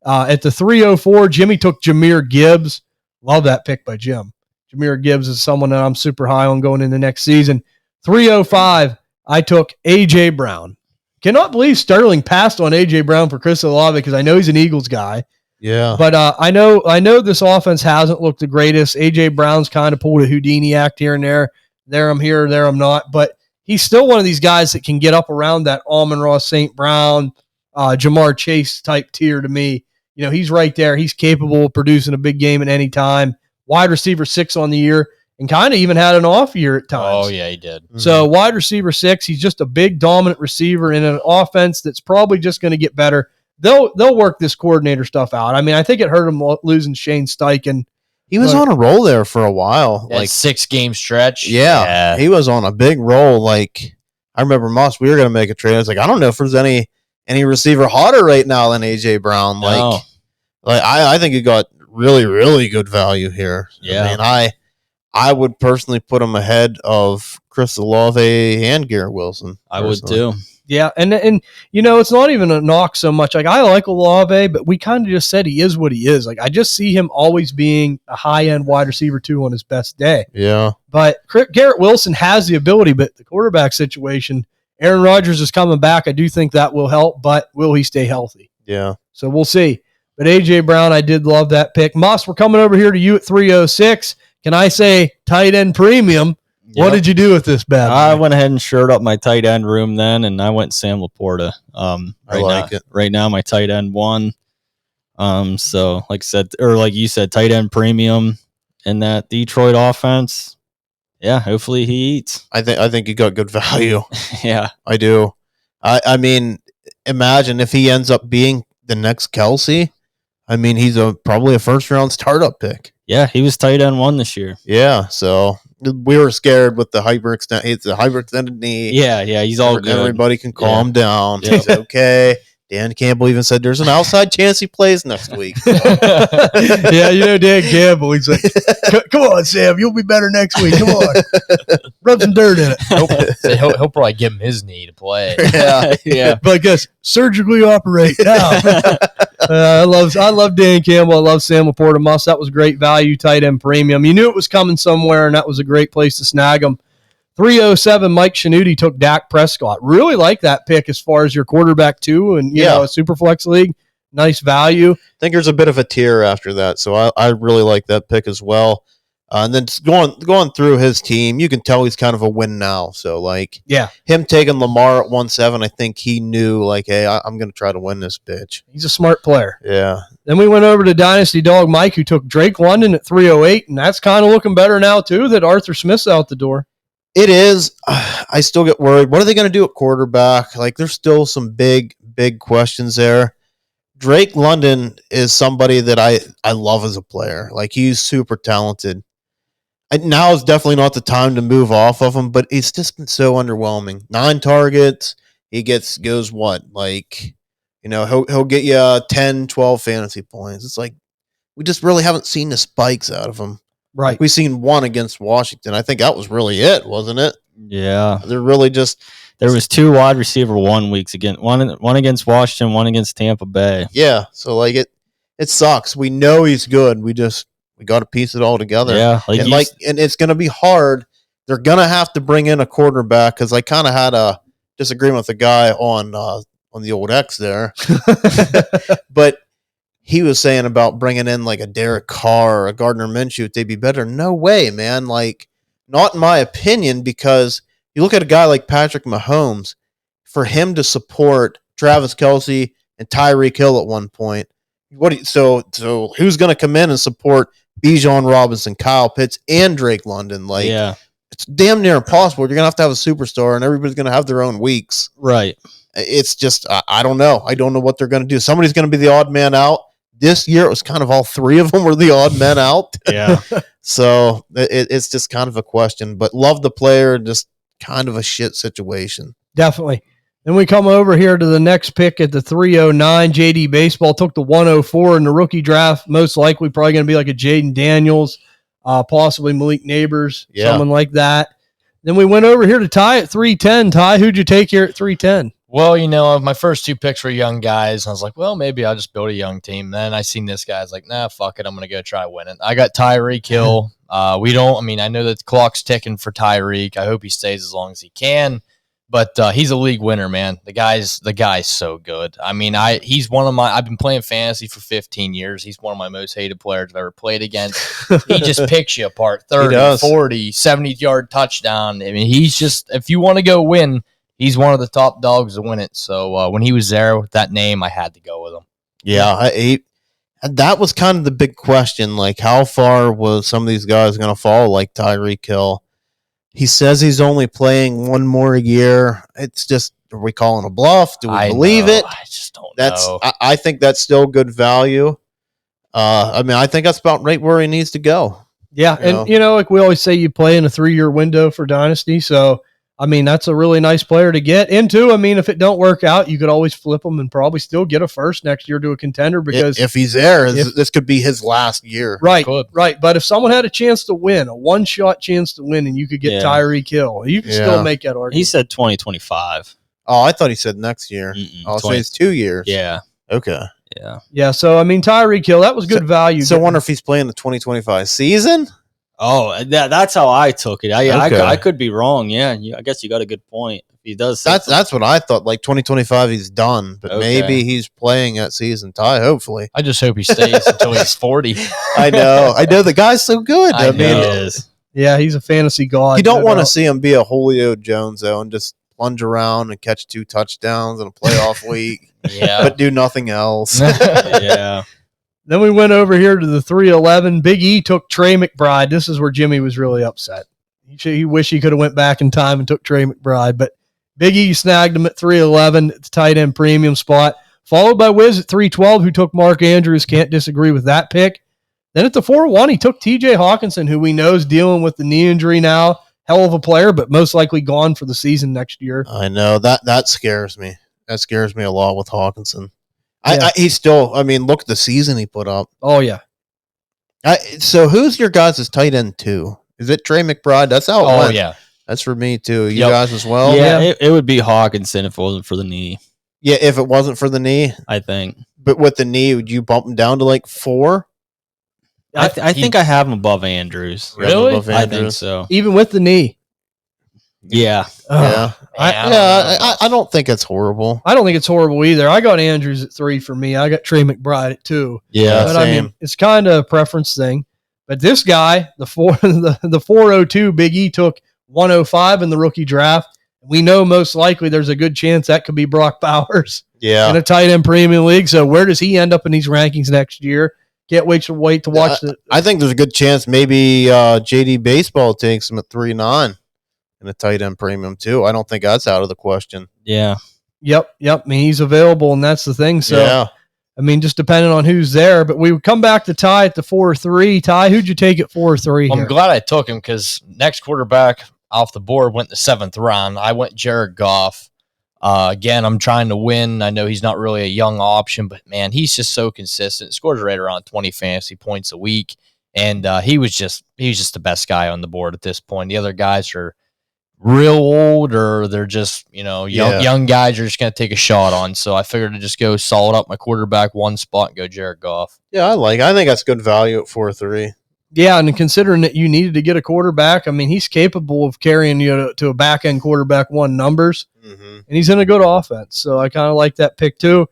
At the 304, Jimmy took Jahmyr Gibbs. Love that pick by Jim. Jahmyr Gibbs is someone that I'm super high on going into next season. 305, I took A.J. Brown. Cannot believe Sterling passed on A.J. Brown for Chris Olave because I know he's an Eagles guy. Yeah. But I know this offense hasn't looked the greatest. A.J. Brown's kind of pulled a Houdini act here and there. There I'm here, there I'm not. But he's still one of these guys that can get up around that Amon-Ra St. Brown, Jamar Chase type tier to me. He's right there. He's capable of producing a big game at any time. Wide receiver 6 on the year. And kind of even had an off year at times. Oh, yeah, he did. So wide receiver 6, he's just a big dominant receiver in an offense that's probably just going to get better. They'll work this coordinator stuff out. I mean, I think it hurt him losing Shane Steichen. He was on a roll there for a while. That 6-game stretch. Yeah, he was on a big roll. Like, I remember Moss, we were going to make a trade. I was like, I don't know if there's any receiver hotter right now than A.J. Brown. No. I think he got really, really good value here. Yeah. I mean, I would personally put him ahead of Chris Olave and Garrett Wilson. I would too. Yeah, and it's not even a knock so much. Like, I like Olave, but we kind of just said he is what he is. Like, I just see him always being a high-end wide receiver 2 on his best day. Yeah. But Garrett Wilson has the ability, but the quarterback situation, Aaron Rodgers is coming back. I do think that will help, but will he stay healthy? Yeah. So we'll see. But A.J. Brown, I did love that pick. Moss, we're coming over here to you at 306. Can I say tight end premium? Yep. What did you do with this bad boy? I went ahead and shored up my tight end room then, and I went Sam Laporta. Right now, my tight end 1. So like you said, tight end premium in that Detroit offense. Yeah, hopefully he eats. I think he got good value. Yeah, I do. I mean, imagine if he ends up being the next Kelsey. I mean, he's probably a first-round startup pick. Yeah, he was tight end 1 this year. Yeah, so we were scared with the hyperextended knee. Yeah, he's all good. Everybody can calm down. Yep. He's okay. Dan Campbell even said there's an outside chance he plays next week. So. Yeah, Dan Campbell. He's like, come on, Sam, you'll be better next week. Come on. Rub some dirt in it. He'll probably give him his knee to play. Yeah. But I guess surgically operate now. I love Dan Campbell. I love Sam Laporta. Moss, that was great value, tight end premium. You knew it was coming somewhere, and that was a great place to snag him. 307, Mike Shanuti took Dak Prescott. Really like that pick as far as your quarterback, too, and, a super flex league. Nice value. I think there's a bit of a tier after that, so I really like that pick as well. And then going through his team, you can tell he's kind of a win now. So, him taking Lamar at 1-7, I think he knew, hey, I'm going to try to win this bitch. He's a smart player. Yeah. Then we went over to Dynasty Dog Mike, who took Drake London at 308, and that's kind of looking better now, too, that Arthur Smith's out the door. It is. I still get worried. What are they going to do at quarterback? There's still some big, big questions there. Drake London is somebody that I love as a player. He's super talented. Now is definitely not the time to move off of him, but it's just been so underwhelming. 9 targets. He goes what? Like, he'll get you 10, 12 fantasy points. It's like we just really haven't seen the spikes out of him. Right. Like, we seen one against Washington. I think that was really it, wasn't it? Yeah. They're really just there was 2 wide receiver 1 weeks again. One against Washington, one against Tampa Bay. Yeah. So like it sucks. We know he's good. We got to piece it all together. Yeah. And it's going to be hard. They're going to have to bring in a quarterback because I kind of had a disagreement with the guy on the old X there. But he was saying about bringing in like a Derek Carr or a Gardner Minshew, they'd be better. No way, man. Like, not in my opinion, because you look at a guy like Patrick Mahomes, for him to support Travis Kelce and Tyreek Hill at one point. So who's going to come in and support Bijan Robinson, Kyle Pitts, and Drake London? Like, it's damn near impossible. You're going to have a superstar, and everybody's going to have their own weeks. Right. It's just, I don't know. I don't know what they're going to do. Somebody's going to be the odd man out. This year, it was kind of all 3 of them were the odd men out. Yeah. So it's just kind of a question. But love the player, just kind of a shit situation. Definitely. Then we come over here to the next pick at the 309. JD Baseball took the 104 in the rookie draft. Most likely probably going to be like a Jaden Daniels, possibly Malik Neighbors, someone like that. Then we went over here to Ty at 310. Ty, who'd you take here at 310? Well, my first 2 picks were young guys. I was like, well, maybe I'll just build a young team. Then I seen this guy. I was like, nah, fuck it. I'm going to go try winning. I got Tyreek Hill. I know that the clock's ticking for Tyreek. I hope he stays as long as he can. But he's a league winner, man. The guy's so good. I mean, he's one of I've been playing fantasy for 15 years. He's one of my most hated players I've ever played against. He just picks you apart. 30, 40, 70-yard touchdown. I mean, he's just, if you want to go win, he's one of the top dogs to win it. So when he was there with that name, I had to go with him. Yeah, that was kind of the big question. Like, how far was some of these guys going to fall, like Tyreek Hill? He says he's only playing 1 more year. It's just, are we calling a bluff? Do we believe it? I just don't know. I think that's still good value. I think that's about right where he needs to go. Yeah, like we always say, you play in a 3-year window for Dynasty. So, I mean, that's a really nice player to get into. I mean, if it don't work out, you could always flip him and probably still get a first next year to a contender because if he's there, this could be his last year. Right. But if someone had a chance to win, a one-shot chance to win, and you could get Tyreek Hill, you can still make that argument. He said 2025. Oh, I thought he said next year. So it's 2 years. Yeah. Okay. Yeah. Yeah. So, I mean, Tyreek Hill, that was good value. So I wonder if he's playing the 2025 season. Oh, that's how I took it. I could be wrong. Yeah, I guess you got a good point. If he does. That's what I thought. Like 2025, he's done, but maybe he's playing at season. Ty, hopefully. I just hope he stays until he's 40. I know. The guy's so good. I mean, he is. Yeah, he's a fantasy god. You don't want to see him be a Julio Jones though, and just plunge around and catch 2 touchdowns in a playoff week. Yeah, but do nothing else. Yeah. Then we went over here to the 311. Big E took Trey McBride. This is where Jimmy was really upset. He wished he could have went back in time and took Trey McBride, but Big E snagged him at 311 at the tight end premium spot, followed by Wiz at 312, who took Mark Andrews. Can't disagree with that pick. Then at the 401, he took TJ Hawkinson, who we know is dealing with the knee injury now. Hell of a player, but most likely gone for the season next year. I know. That scares me. That scares me a lot with Hawkinson. Yeah. He's still, look at the season he put up. Oh, yeah. So who's your guys' tight end 2? Is it Trey McBride? That's how it went. Yeah. That's for me too. You guys as well? Yeah, it would be Hawkinson if it wasn't for the knee. Yeah, if it wasn't for the knee. I think. But with the knee, would you bump him down to like 4? I think I have him above Andrews. Really? Above I Andrews. think so. Even with the knee. Yeah. Yeah. I don't think it's horrible. I don't think it's horrible either. I got Andrews at 3 for me. I got Trey McBride at 2. Yeah, but same. I mean, it's kind of a preference thing. But this guy, the 402, Big E took 105 in the rookie draft. We know most likely there's a good chance that could be Brock Bowers. Yeah. In a tight end premium league. So where does he end up in these rankings next year? Can't wait to watch it. I think there's a good chance maybe JD Baseball takes him at 3.9 in a tight end premium too. I don't think that's out of the question. Yeah. Yep. I mean, he's available, and that's the thing. So, I mean, just depending on who's there. But we would come back to Ty at the 4-3. Ty, who'd you take at 4-3? I'm glad I took him because next quarterback off the board went the 7th round. I went Jared Goff. Again, I'm trying to win. I know he's not really a young option, but man, he's just so consistent. Scores right around 20 fantasy points a week, and he was just the best guy on the board at this point. The other guys are real old, or they're just young guys you're just going to take a shot on. So I figured to just go solid up my quarterback one spot and go Jared Goff. Yeah, I think that's good value at 4-3. Yeah, and considering that you needed to get a quarterback, I mean, he's capable of carrying you to a back-end quarterback one numbers, and he's in a good offense. So I kind of like that pick, too.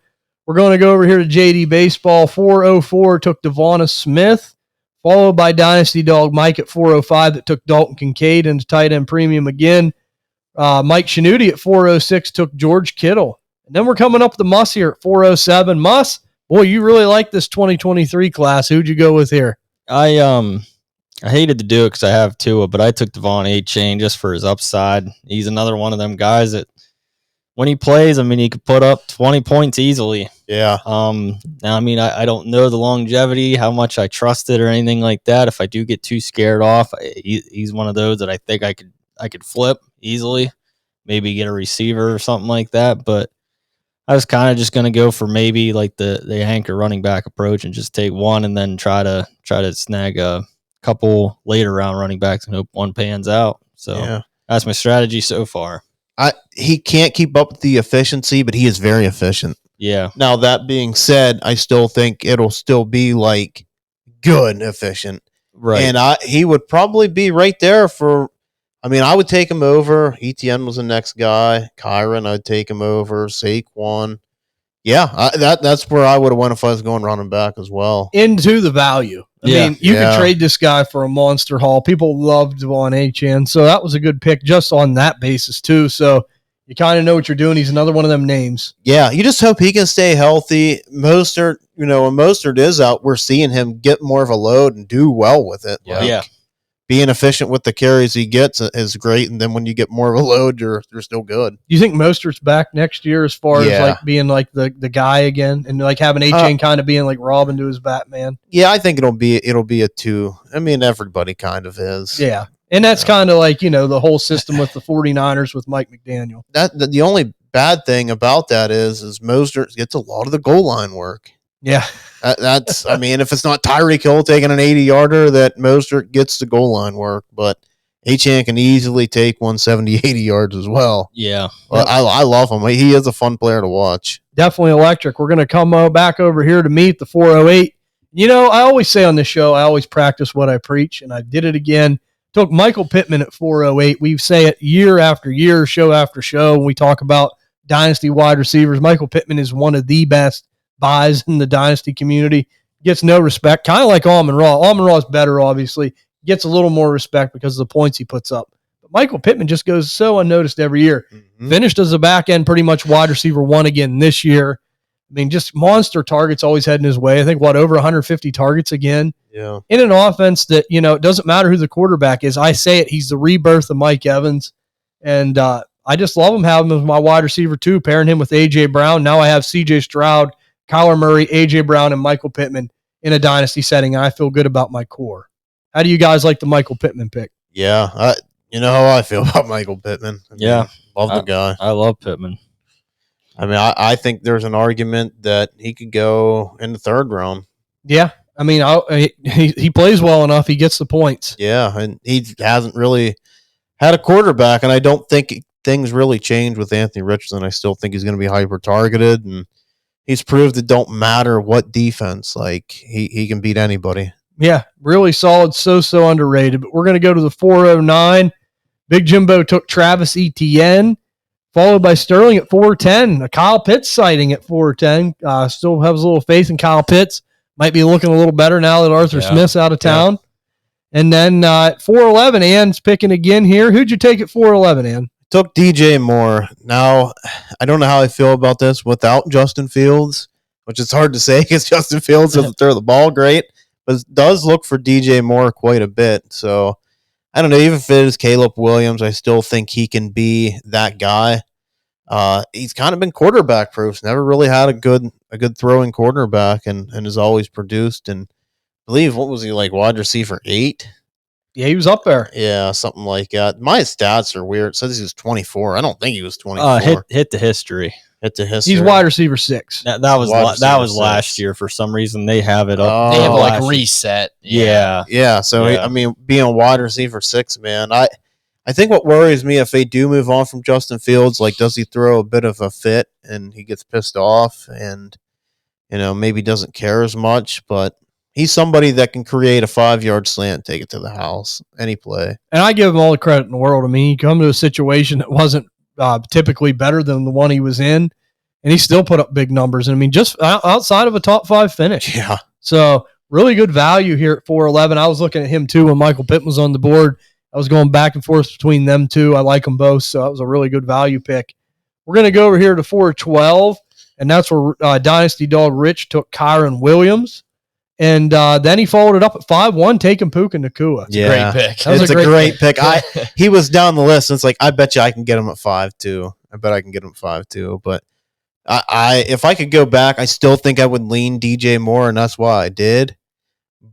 We're going to go over here to JD Baseball. 404 took Devonta Smith, followed by Dynasty Dog Mike at 405 that took Dalton Kincaid into tight end premium again. Mike Shanuti at 406 took George Kittle. And then we're coming up the Muss here at 407. Muss, boy, you really like this 2023 class. Who'd you go with here? I hated to do it because I have Tua, but I took Devon A-Chain just for his upside. He's another one of them guys that when he plays, I mean, he could put up 20 points easily. Yeah. Now, I mean, I don't know the longevity, how much I trust it or anything like that. If I do get too scared off, he's one of those that I think I could flip easily, maybe get a receiver or something like that. But I was kind of just going to go for maybe like the anchor running back approach and just take one and then try to snag a couple later round running backs and hope one pans out. So that's my strategy so far. He can't keep up with the efficiency, but he is very efficient. Yeah. Now, that being said, I still think it'll still be like good efficient. Right. And he would probably be right there for, I mean, I would take him over. ETN was the next guy. Kyron, I'd take him over. Saquon. Yeah, that's where I would have went if I was going running back as well. Into the value. I mean, you could trade this guy for a monster haul. People loved Devon A-Chain, so that was a good pick just on that basis too. So you kind of know what you're doing. He's another one of them names. Yeah, you just hope he can stay healthy. Mostert, when Mostert is out, we're seeing him get more of a load and do well with it. Yeah. Being efficient with the carries he gets is great, and then when you get more of a load, you're still good. Do you think Mostert's back next year as far as like being like the guy again and like having A-Chain kind of being like Robin to his Batman? Yeah, I think it'll be a 2. I mean, everybody kind of is. Yeah. And that's kind of like, the whole system with the 49ers with Mike McDaniel. The only bad thing about that is Mostert gets a lot of the goal line work. Yeah. That's, I mean, if it's not Tyreek Hill taking an 80-yarder, that Mostert gets the goal line work, but A-Chan can easily take 170, 80 yards as well. Yeah. Well, I love him. He is a fun player to watch. Definitely electric. We're going to come back over here to meet the 408. I always say on this show, I always practice what I preach, and I did it again. Took Michael Pittman at 408. We say it year after year, show after show, when we talk about Dynasty wide receivers. Michael Pittman is one of the best buys in the Dynasty community. Gets no respect, kind of like Amon-Ra. Amon-Ra is better, obviously. Gets a little more respect because of the points he puts up. But Michael Pittman just goes so unnoticed every year. Mm-hmm. Finished as a back end, pretty much wide receiver 1 again this year. I mean, just monster targets always heading his way. I think, over 150 targets again. Yeah. In an offense that, it doesn't matter who the quarterback is. I say it, he's the rebirth of Mike Evans. And I just love him, having him as my wide receiver 2, pairing him with A.J. Brown. Now I have C.J. Stroud, Kyler Murray, A.J. Brown, and Michael Pittman in a Dynasty setting. And I feel good about my core. How do you guys like the Michael Pittman pick? Yeah. You know how I feel about Michael Pittman. Love the guy. I love Pittman. I mean, I think there's an argument that he could go in the 3rd round. Yeah. I mean, he plays well enough. He gets the points. Yeah, and he hasn't really had a quarterback, and I don't think things really changed with Anthony Richardson. I still think he's going to be hyper-targeted, and he's proved it don't matter what defense. Like, he can beat anybody. Yeah, really solid, so underrated. But we're going to go to the 409. Big Jimbo took Travis Etienne, followed by Sterling at 410. A Kyle Pitts sighting at 410. Still has a little faith in Kyle Pitts. Might be looking a little better now that Arthur Smith's out of town. Yeah. And then at 411, Ann's picking again here. Who'd you take at 411, Ann? Took DJ Moore. Now, I don't know how I feel about this without Justin Fields, which is hard to say because Justin Fields doesn't throw the ball great, but does look for DJ Moore quite a bit. So, I don't know. Even if it is Caleb Williams, I still think he can be that guy. he's kind of been quarterback proof. Never really had a good throwing quarterback, and has always produced. And I believe, what was he, like, wide receiver 8? Yeah, he was up there. Yeah, something like that. My stats are weird. It says he was 24. I don't think he was 24. Hit the history. Hit the history. He's wide receiver 6. That was last year. For some reason, they have it up. They have like reset. Yeah. So I mean, being a wide receiver 6, man, I think what worries me, if they do move on from Justin Fields, like, does he throw a bit of a fit and he gets pissed off and, maybe doesn't care as much, but he's somebody that can create a 5-yard slant, take it to the house, any play. And I give him all the credit in the world. I mean, he come to a situation that wasn't typically better than the one he was in, and he still put up big numbers. And I mean, just outside of a top 5 finish. Yeah. So really good value here at 411. I was looking at him too when Michael Pittman was on the board. I was going back and forth between them two. I like them both, so that was a really good value pick. We're going to go over here to 412, and that's where Dynasty Dog Rich took Kyron Williams. And then he followed it up at 5-1, taking Puka Nacua. Yeah. Great pick. It's a great pick. He was down the list, and it's like, I bet you I can get him at 5-2. I bet I can get him at 5-2. But if I could go back, I still think I would lean DJ Moore, and that's why I did.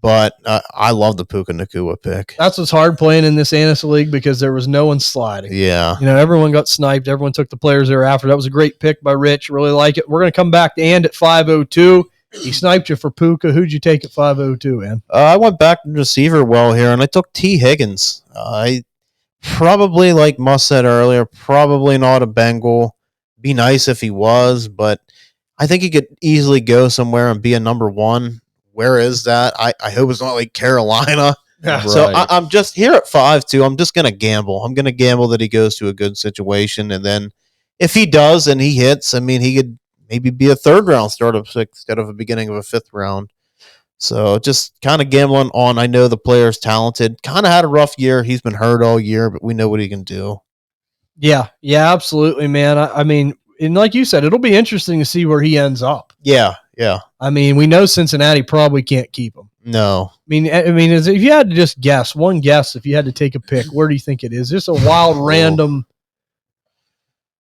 But I love the Puka Nacua pick. That's what's hard playing in this Annis League, because there was no one sliding. Yeah. Everyone got sniped. Everyone took the players they were after. That was a great pick by Rich. Really like it. We're going to come back to And at 502. He sniped you for Puka. Who'd you take at 502, man? I went back to receiver well here, and I took T. Higgins. I probably, like Muss said earlier, probably not a Bengal. Be nice if he was, but I think he could easily go somewhere and be a number 1. Where is that? I hope it's not like Carolina. Yeah. So I'm just here at 5-2. I'm just going to gamble. I'm going to gamble that he goes to a good situation, and then if he does and he hits, I mean, he could maybe be a 3rd round startup instead of a beginning of a 5th round. So just kind of gambling on, I know the player's talented. Kind of had a rough year. He's been hurt all year, but we know what he can do. Yeah, absolutely, man. I mean, and like you said, it'll be interesting to see where he ends up. Yeah. I mean, we know Cincinnati probably can't keep him. No. I mean, if you had to just guess, one guess, if you had to take a pick, where do you think it is? Just a wild, random.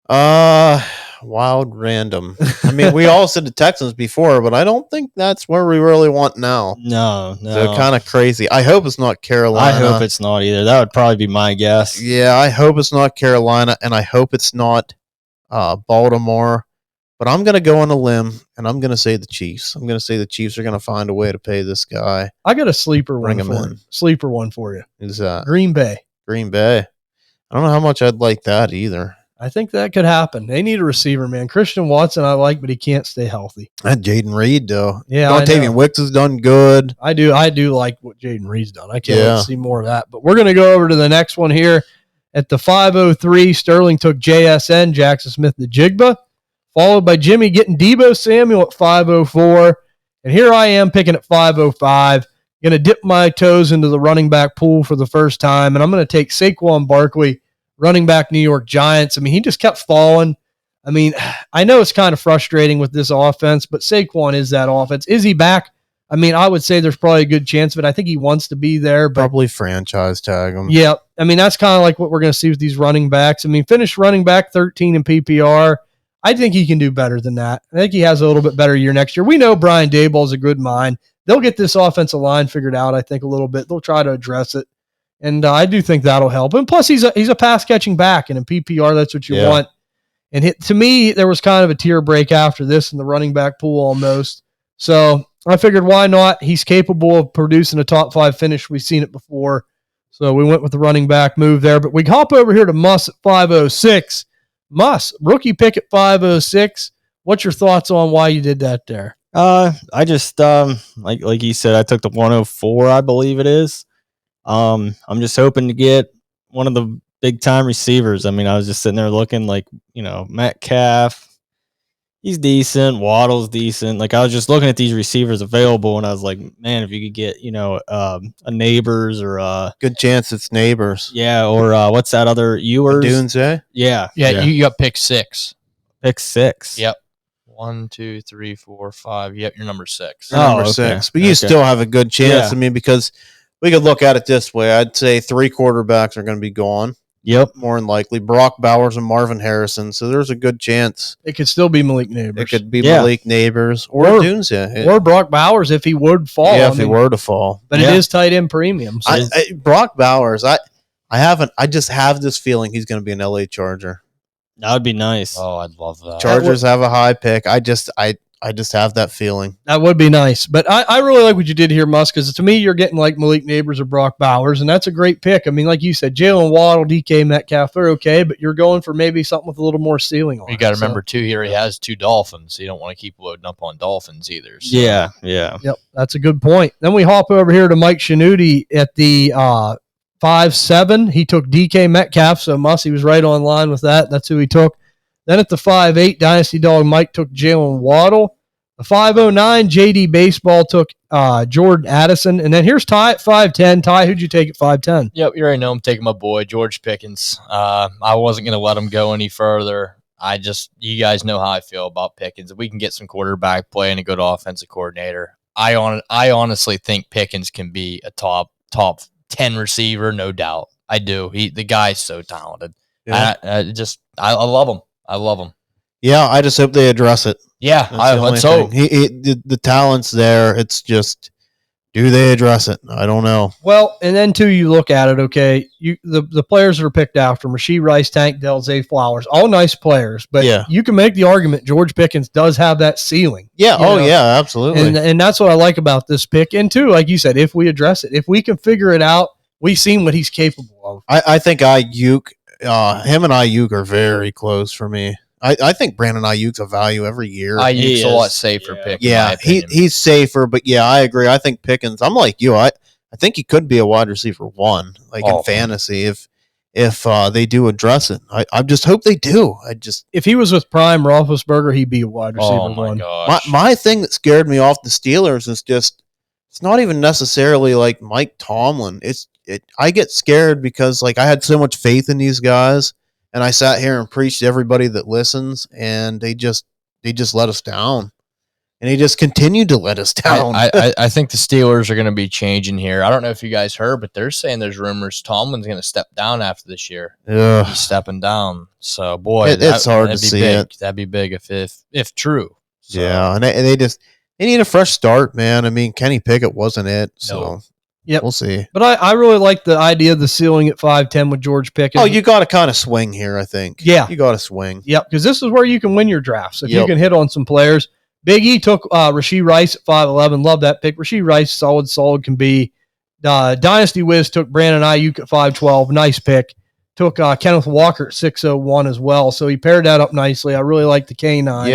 Wild random. I mean, we all said the Texans before, but I don't think that's where we really want now. No. So kind of crazy. I hope it's not Carolina. I hope it's not either. That would probably be my guess. Yeah, I hope it's not Carolina, and I hope it's not Baltimore. But I'm going to go on a limb, and I'm going to say the Chiefs. I'm going to say the Chiefs are going to find a way to pay this guy. I got a sleeper Bring one him for in. you. Sleeper one for you. Who's that? Green Bay. Green Bay. I don't know how much I'd like that either. I think that could happen. They need a receiver, man. Christian Watson I like, but he can't stay healthy. That Jaden Reed, though. Yeah, Dontavian Wicks has done good. I do like what Jaden Reed's done. I can't wait to see more of that. But we're going to go over to the next one here. At the 503, Sterling took JSN, Jackson Smith-Njigba, followed by Jimmy getting Deebo Samuel at 504. And here I am picking at 505. Going to dip my toes into the running back pool for the first time, and I'm going to take Saquon Barkley, running back New York Giants. I mean, he just kept falling. I mean, I know it's kind of frustrating with this offense, but Saquon is that offense. Is he back? I mean, I would say there's probably a good chance of it. I think he wants to be there. But probably franchise tag him. Yeah. I mean, that's kind of like what we're going to see with these running backs. I mean, finished running back 13 in PPR. I think he can do better than that. I think he has a little bit better year next year. We know Brian Daboll's a good mind. They'll get this offensive line figured out, I think, a little bit. They'll try to address it. And I do think that'll help. And plus, he's a pass-catching back. And in PPR, that's what you want. And to me, there was kind of a tear break after this in the running back pool almost. So I figured, why not? He's capable of producing a top 5 finish. We've seen it before. So we went with the running back move there. But we hop over here to Muss at 506. Muss, rookie pick at 506. What's your thoughts on why you did that there? I just like you said, I took the 104, I believe it is. I'm just hoping to get one of the big time receivers. I mean, I was just sitting there looking like, Metcalf, he's decent. Waddle's decent. Like, I was just looking at these receivers available, and I was like, man, if you could get, a Neighbors or good chance it's Neighbors. Yeah, or what's that other Ewers? Dunze? Yeah. You got pick 6. Pick 6. Yep. 1, 2, 3, 4, 5. Yep, you're number 6. Number 6. But you still have a good chance. Yeah. I mean, because we could look at it this way. I'd say 3 quarterbacks are going to be gone. Yep. More than likely. Brock Bowers and Marvin Harrison. So there's a good chance. It could still be Malik Neighbors. It could be Malik Neighbors or Dunze. Or Brock Bowers if he would fall. Yeah, if he were to fall. But it is tight end premium. So. Brock Bowers, I just have this feeling he's going to be an LA Charger. That would be nice. Oh, I'd love that. Chargers have a high pick. I just have that feeling. That would be nice. But I really like what you did here, Musk, because to me, you're getting like Malik Neighbors or Brock Bowers, and that's a great pick. I mean, like you said, Jalen Waddle, DK Metcalf, they're okay, but you're going for maybe something with a little more ceiling on it. You got to remember, too, here he has 2 Dolphins, so you don't want to keep loading up on Dolphins either. So. Yeah. Yep, that's a good point. Then we hop over here to Mike Shanuti at the 5'7". He took DK Metcalf, so he was right on line with that. That's who he took. Then at the 5'8", Dynasty Dog Mike took Jalen Waddle. The 5'09", JD Baseball took Jordan Addison. And then here's Ty at 5'10". Ty, who'd you take at 5'10"? Yep, you already know I'm taking my boy, George Pickens. I wasn't going to let him go any further. You guys know how I feel about Pickens. If we can get some quarterback play and a good offensive coordinator, I honestly think Pickens can be a top 10 receiver, no doubt. I do. The guy's so talented. Yeah. I love him. I love him. Yeah, I just hope they address it. Yeah, let's hope. The talent's there. It's just, do they address it? I don't know. Well, and then, too, you look at it, okay, the players that are picked after him, Rashee Rice, Tank Dell, Zay Flowers, all nice players, but you can make the argument George Pickens does have that ceiling. Yeah, yeah, absolutely. And that's what I like about this pick. And, too, like you said, if we address it, if we can figure it out, we've seen what he's capable of. I think Ayuk, him and Ayuk are very close for me. I think Brandon Ayuk's a value every year. Ayuk's a lot safer pick. Yeah, he's safer, but yeah, I agree. I think Pickens, I'm like you. I think he could be a wide receiver 1, in fantasy if they do address it. I just hope they do. If he was with Prime Roethlisberger, he'd be a wide receiver 1. Oh my gosh. My thing that scared me off the Steelers is just it's not even necessarily like Mike Tomlin. I get scared because I had so much faith in these guys. And I sat here and preached to everybody that listens, and they just let us down. And they just continued to let us down. I think the Steelers are going to be changing here. I don't know if you guys heard, but they're saying there's rumors Tomlin's going to step down after this year. Ugh. He's stepping down. So, boy, it's hard to see it. That'd be big if true. So. Yeah, and they need a fresh start, man. I mean, Kenny Pickett wasn't it, so... No. Yep. We'll see. But I really like the idea of the ceiling at 5'10" with George Pickens. Oh, you got to kind of swing here, I think. Yeah. You got to swing. Yep, because this is where you can win your drafts. If you can hit on some players. Big E took Rashee Rice at 5'11". Love that pick. Rashee Rice, solid can be. Dynasty Wiz took Brandon Ayuk at 5'12". Nice pick. Took Kenneth Walker at 6'01" as well. So he paired that up nicely. I really like the K9. Yeah.